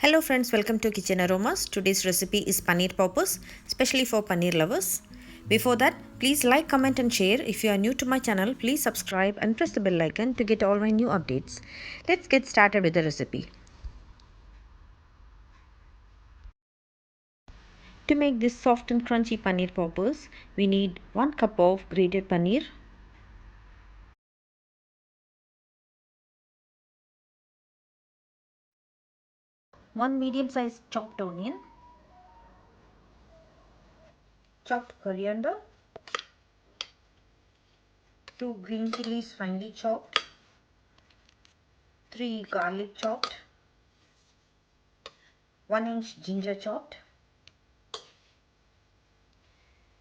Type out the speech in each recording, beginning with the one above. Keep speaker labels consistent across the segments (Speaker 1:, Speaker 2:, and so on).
Speaker 1: Hello friends, welcome to Kitchen Aromas. Today's recipe is paneer poppers, especially for paneer lovers. Before that, please like, comment and share. If you are new to my channel, please subscribe and press the bell icon to get all my new updates. Let's get started with the recipe. To make this soft and crunchy paneer poppers, we need 1 cup of grated paneer, 1 medium-sized chopped onion, chopped coriander, 2 green chilies finely chopped, 3 garlic chopped, 1 inch ginger chopped.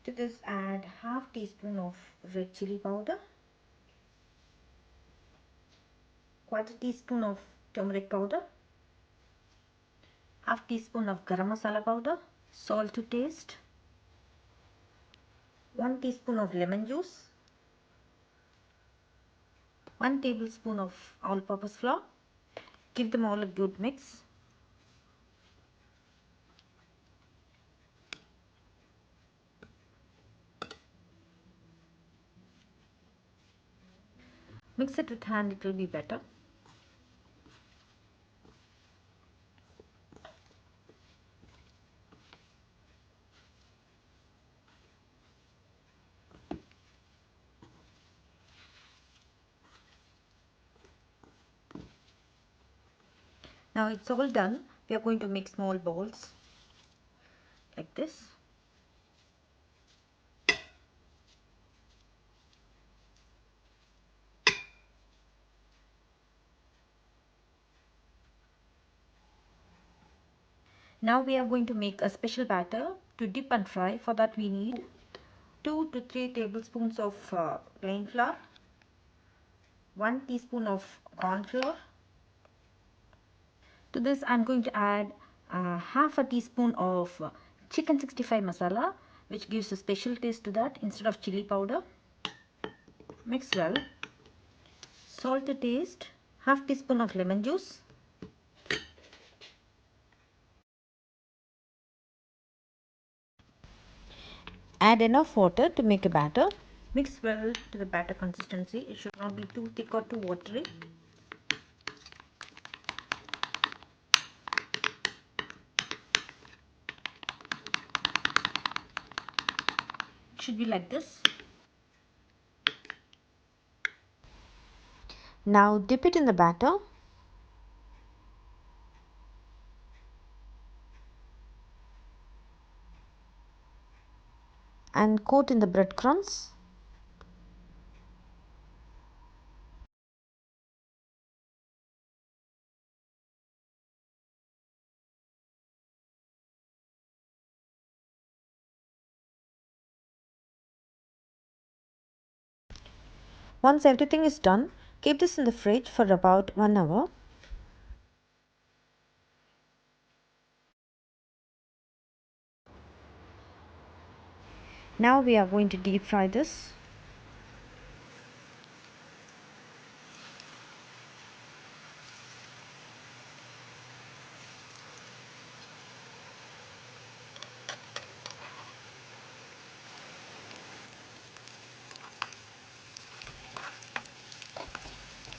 Speaker 1: To this add half teaspoon of red chilli powder, quarter teaspoon of turmeric powder, half teaspoon of garam masala powder, salt to taste, 1 teaspoon of lemon juice, 1 tablespoon of all-purpose flour. Give them all a good mix. Mix it with hand, it will be better. Now it's all done. We are going to make small balls like this. Now we are going to make a special batter to dip and fry. For that we need 2 to 3 tablespoons of plain flour, 1 teaspoon of corn flour. To this I am going to add half a teaspoon of chicken 65 masala, which gives a special taste to that instead of chili powder. Mix well. Salt to taste, half teaspoon of lemon juice. Add enough water to make a batter. Mix well to the batter consistency. It should not be too thick or too watery. It should be like this. Now dip it in the batter and coat in the breadcrumbs. Once everything is done, keep this in the fridge for about 1 hour. Now we are going to deep fry this.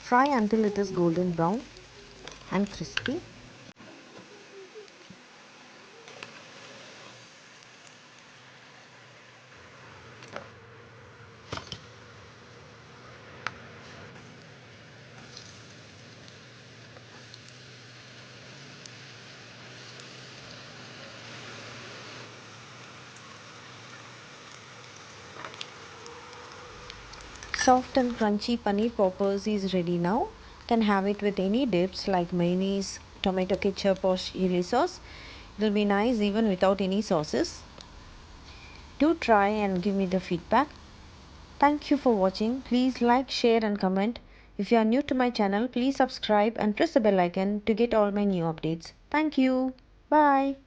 Speaker 1: Fry until it is golden brown and crispy. Soft and crunchy paneer poppers is ready now. Can have it with any dips like mayonnaise, tomato ketchup or chili sauce. It will be nice even without any sauces. Do try and give me the feedback. Thank you for watching. Please like, share and comment. If you are new to my channel, please subscribe and press the bell icon to get all my new updates. Thank you. Bye.